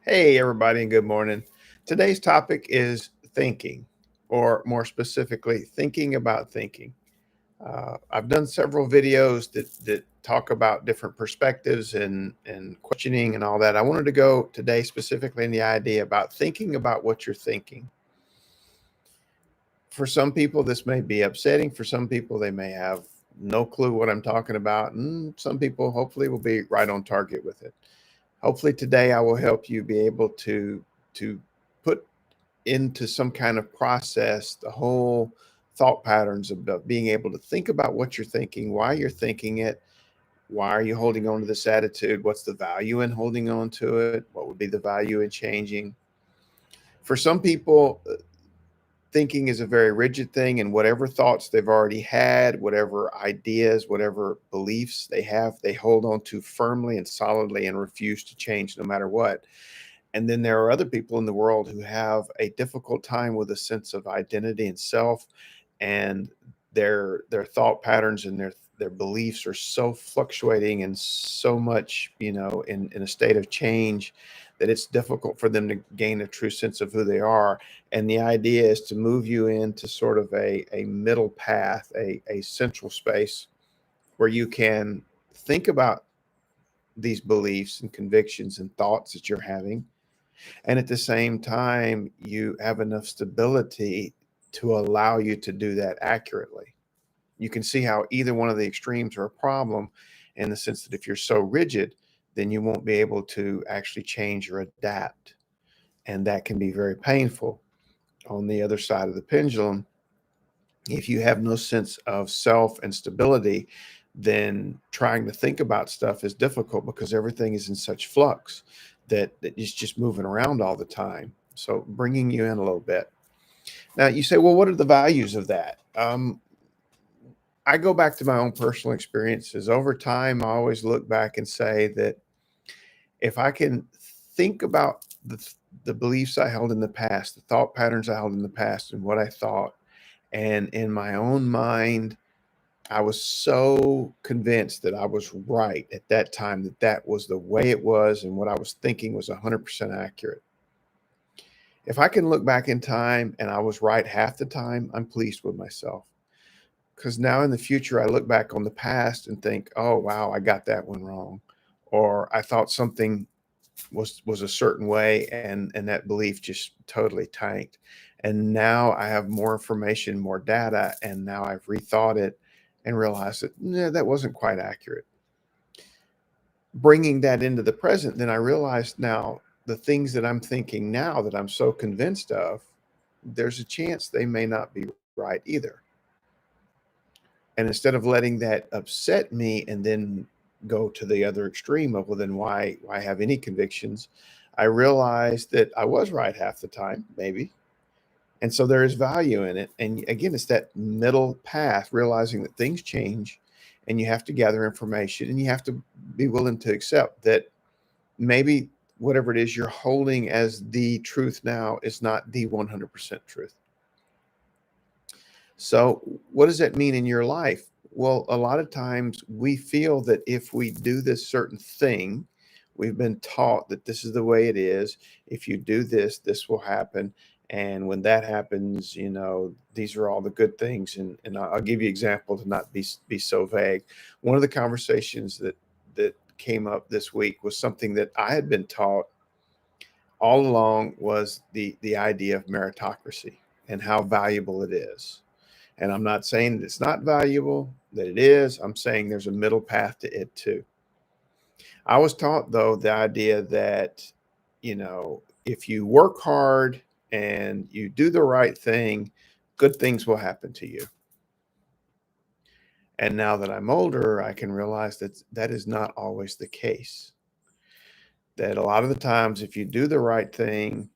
Hey, everybody, and good morning. Today's topic is thinking, or more specifically, thinking about thinking. I've done several videos that talk about different perspectives and questioning and all that. I wanted to go today specifically in the idea about thinking about what you're thinking. For some people, this may be upsetting. For some people, they may have no clue what I'm talking about. And some people, hopefully, will be right on target with it. Hopefully, today I will help you be able to put into some kind of process the whole thought patterns of being able to think about what you're thinking, why you're thinking it, why are you holding on to this attitude, what's the value in holding on to it, what would be the value in changing. For some people, thinking is a very rigid thing, and whatever thoughts they've already had, whatever ideas, whatever beliefs they have, they hold on to firmly and solidly and refuse to change no matter what. And then there are other people in the world who have a difficult time with a sense of identity and self, and their thought patterns and their beliefs are so fluctuating and so much, in a state of change that it's difficult for them to gain a true sense of who they are. And the idea is to move you into sort of a middle path, a central space where you can think about these beliefs and convictions and thoughts that you're having, and at the same time, you have enough stability to allow you to do that accurately. You can see how either one of the extremes are a problem in the sense that if you're so rigid, then you won't be able to actually change or adapt. And that can be very painful. On the other side of the pendulum, if you have no sense of self and stability, then trying to think about stuff is difficult because everything is in such flux that it's just moving around all the time. So bringing you in a little bit. Now you say, well, what are the values of that? I go back to my own personal experiences. Over time, I always look back and say that if I can think about the beliefs I held in the past, the thought patterns I held in the past, and what I thought, and in my own mind, I was so convinced that I was right at that time, that that was the way it was, and what I was thinking was 100% accurate. If I can look back in time and I was right half the time, I'm pleased with myself. Because now in the future, I look back on the past and think, oh, wow, I got that one wrong. Or I thought something was a certain way, and that belief just totally tanked. And now I have more information, more data, and now I've rethought it and realized that that wasn't quite accurate. Bringing that into the present, then I realized now the things that I'm thinking now that I'm so convinced of, there's a chance they may not be right either. And instead of letting that upset me and then go to the other extreme of, well, then why have any convictions? I realized that I was right half the time, maybe. And so there is value in it. And again, it's that middle path, realizing that things change and you have to gather information and you have to be willing to accept that maybe whatever it is you're holding as the truth now is not the 100% truth. So, what does that mean in your life? Well, a lot of times we feel that if we do this certain thing, we've been taught that this is the way it is. If you do this, this will happen. And when that happens, these are all the good things. And I'll give you example to not be so vague. One of the conversations that came up this week was something that I had been taught all along, was the idea of meritocracy and how valuable it is. And I'm not saying that it's not valuable, that it is. I'm saying there's a middle path to it too. I was taught, though, the idea that, if you work hard and you do the right thing, good things will happen to you. And now that I'm older, I can realize that that is not always the case. That a lot of the times, if you do the right thing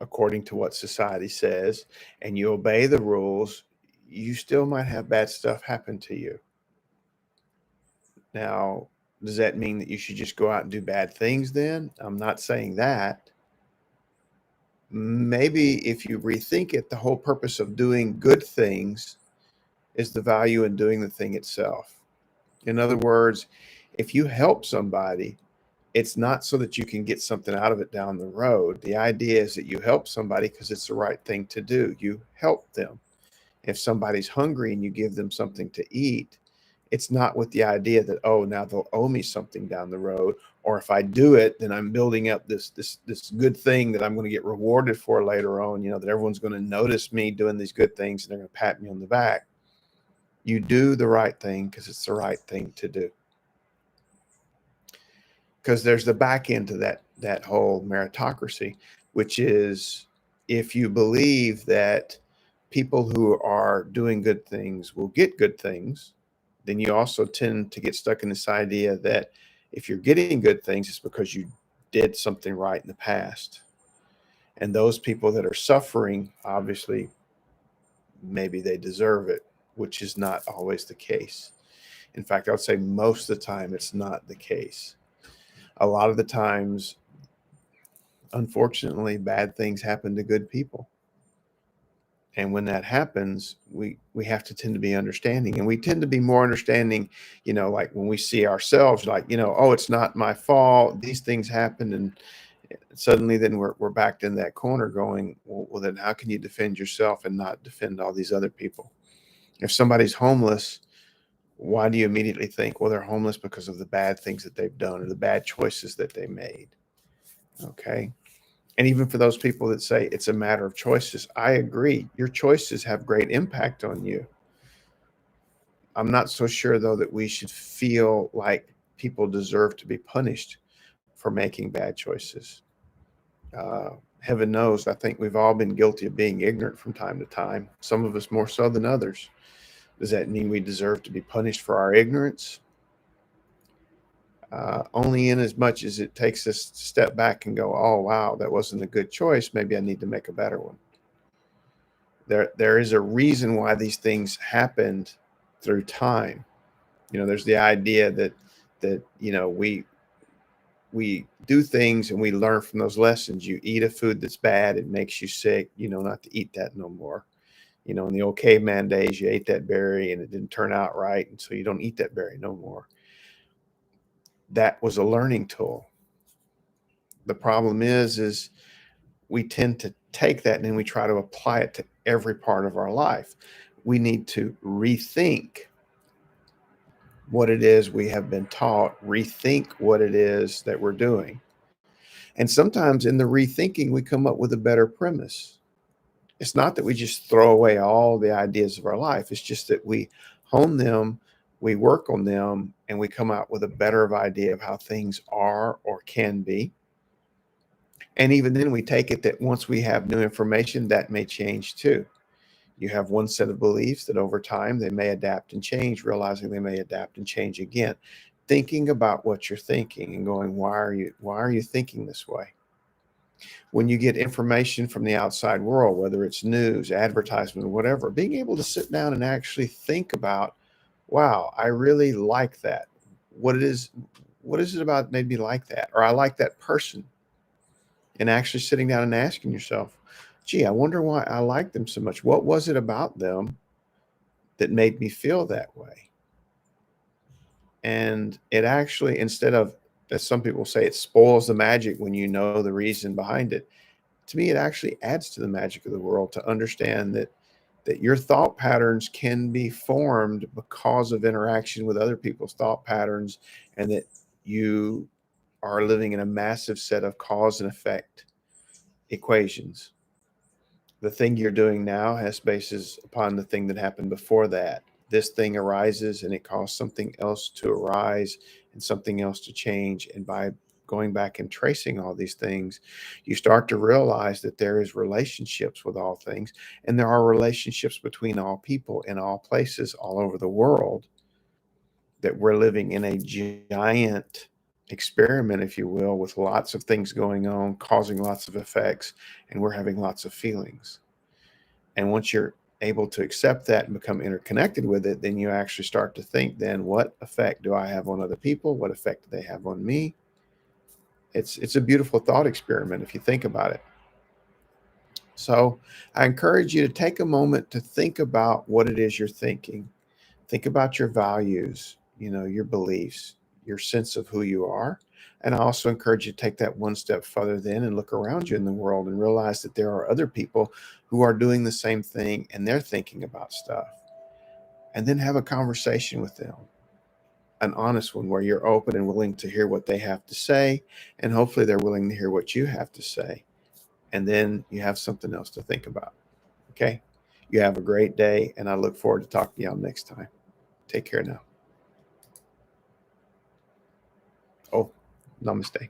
according to what society says and you obey the rules, you still might have bad stuff happen to you. Now, does that mean that you should just go out and do bad things then? I'm not saying that. Maybe if you rethink it, the whole purpose of doing good things is the value in doing the thing itself. In other words, if you help somebody, It's not so that you can get something out of it down the road. The idea is that you help somebody because it's the right thing to do. You help them. If somebody's hungry and you give them something to eat, it's not with the idea that, oh, now they'll owe me something down the road, or if I do it, then I'm building up this good thing that I'm going to get rewarded for later on, that everyone's going to notice me doing these good things and they're going to pat me on the back. You do the right thing because it's the right thing to do. Because there's the back end to that whole meritocracy, which is, if you believe that people who are doing good things will get good things, then you also tend to get stuck in this idea that if you're getting good things, it's because you did something right in the past. And those people that are suffering, obviously, maybe they deserve it, which is not always the case. In fact, I would say most of the time it's not the case. A lot of the times, unfortunately, bad things happen to good people. And when that happens, we have to tend to be understanding, and we tend to be more understanding, like when we see ourselves, like, oh, it's not my fault. These things happen. And suddenly then we're backed in that corner going, well, then how can you defend yourself and not defend all these other people? If somebody's homeless, why do you immediately think, well, they're homeless because of the bad things that they've done or the bad choices that they made? Okay. And even for those people that say it's a matter of choices, I agree. Your choices have great impact on you. I'm not so sure, though, that we should feel like people deserve to be punished for making bad choices. Heaven knows, I think we've all been guilty of being ignorant from time to time, some of us more so than others. Does that mean we deserve to be punished for our ignorance? Only in as much as it takes us to step back and go, oh, wow, that wasn't a good choice. Maybe I need to make a better one. There is a reason why these things happened through time. There's the idea that we do things and we learn from those lessons. You eat a food that's bad, it makes you sick, not to eat that no more. In the old caveman days, you ate that berry and it didn't turn out right, and so you don't eat that berry no more. That was a learning tool. The problem is we tend to take that and then we try to apply it to every part of our life. We need to rethink what it is we have been taught, rethink what it is that we're doing. And sometimes in the rethinking, we come up with a better premise. It's not that we just throw away all the ideas of our life. It's just that we hone them, we work on them, and we come out with a better idea of how things are or can be. And even then, we take it that once we have new information, that may change too. You have one set of beliefs that over time they may adapt and change, realizing they may adapt and change again. Thinking about what you're thinking and going, why are you thinking this way? When you get information from the outside world, whether it's news, advertisement, or whatever, being able to sit down and actually think about, wow, I really like that. What is it about made me like that? Or I like that person. And actually sitting down and asking yourself, gee, I wonder why I like them so much. What was it about them that made me feel that way? And it actually, instead of, as some people say, it spoils the magic when you know the reason behind it. To me, it actually adds to the magic of the world to understand that your thought patterns can be formed because of interaction with other people's thought patterns, and that you are living in a massive set of cause and effect equations. The thing you're doing now has basis upon the thing that happened before that. This thing arises and it caused something else to arise and something else to change. And by going back and tracing all these things, you start to realize that there is relationships with all things, and there are relationships between all people in all places all over the world, that we're living in a giant experiment, if you will, with lots of things going on, causing lots of effects, and we're having lots of feelings. And once you're able to accept that and become interconnected with it, then you actually start to think, then what effect do I have on other people? What effect do they have on me? It's a beautiful thought experiment if you think about it. So I encourage you to take a moment to think about what it is you're thinking. Think about your values, your beliefs, your sense of who you are, And I also encourage you to take that one step further then and look around you in the world and realize that there are other people who are doing the same thing and they're thinking about stuff. And then have a conversation with them, an honest one where you're open and willing to hear what they have to say. And hopefully they're willing to hear what you have to say. And then you have something else to think about. Okay. You have a great day. And I look forward to talking to y'all next time. Take care now. Oh, namaste.